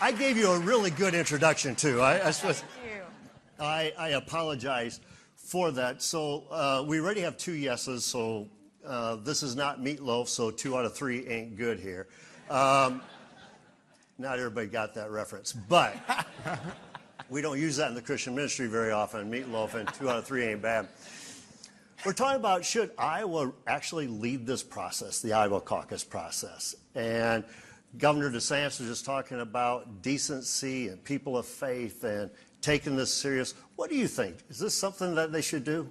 I gave you a really good introduction, too. Thank you. I apologize for that. So we already have 2 yeses, so this is not meatloaf, so 2 out of 3 ain't good here. Not everybody got that reference, but we don't use that in the Christian ministry very often, meatloaf, and 2 out of 3 ain't bad. We're talking about should Iowa actually lead this process, the Iowa caucus process. And Governor DeSantis was just talking about decency and people of faith and taking this serious. What do you think? Is this something that they should do?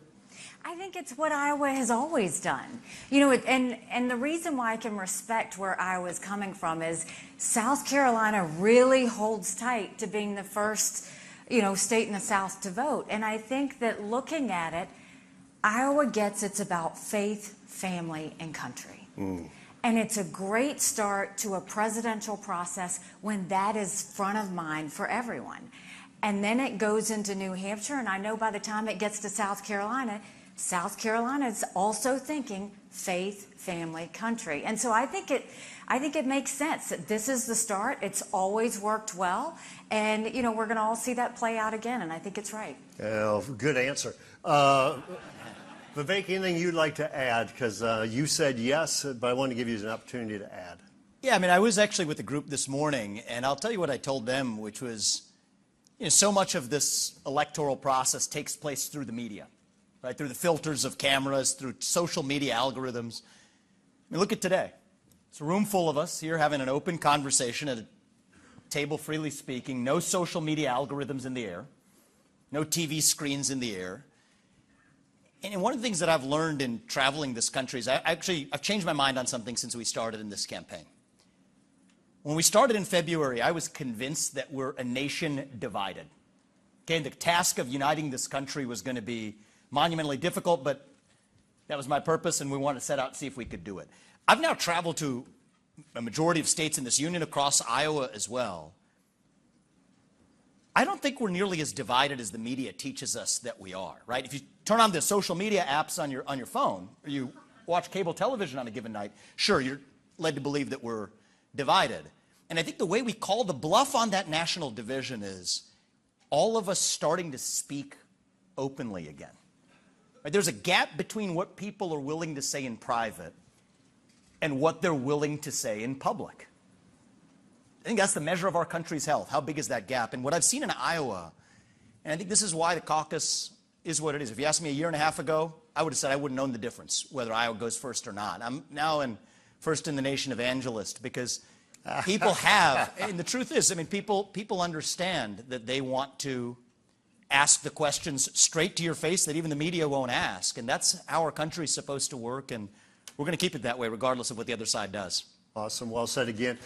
I think it's what Iowa has always done. You know, and the reason why I can respect where Iowa's coming from is South Carolina really holds tight to being the first, state in the South to vote. And I think that looking at it, Iowa gets it's about faith, family, and country. And it's a great start to a presidential process when that is front of mind for everyone. And then it goes into New Hampshire, and I know by the time it gets to South Carolina is also thinking faith, family, country. And so I think it makes sense that this is the start. It's always worked well, and we're going to all see that play out again, and I think it's right. Well, good answer. Vivek, anything you'd like to add? Because you said yes, but I want to give you an opportunity to add. Yeah, I mean, I was actually with the group this morning, and I'll tell you what I told them, which was, so much of this electoral process takes place through the media, right? Through the filters of cameras, through social media algorithms. I mean, look at today. It's a room full of us here having an open conversation at a table freely speaking, no social media algorithms in the air, no TV screens in the air. And one of the things that I've learned in traveling this country is I've changed my mind on something since we started in this campaign. When we started in February, I was convinced that we're a nation divided. Okay, the task of uniting this country was going to be monumentally difficult, but that was my purpose, and we wanted to set out and see if we could do it. I've now traveled to a majority of states in this union, across Iowa as well. I don't think we're nearly as divided as the media teaches us that we are, right? If you turn on the social media apps on your phone, or you watch cable television on a given night, sure, you're led to believe that we're divided. And I think the way we call the bluff on that national division is all of us starting to speak openly again. Right? There's a gap between what people are willing to say in private and what they're willing to say in public. I think that's the measure of our country's health. How big is that gap? And what I've seen in Iowa, and I think this is why the caucus is what it is. If you asked me a year and a half ago, I would have said I wouldn't known the difference, whether Iowa goes first or not. I'm now first in the nation evangelist because people have, and the truth is, I mean, people understand that they want to ask the questions straight to your face that even the media won't ask. And that's how our country's supposed to work, and we're going to keep it that way regardless of what the other side does. Awesome. Well said again.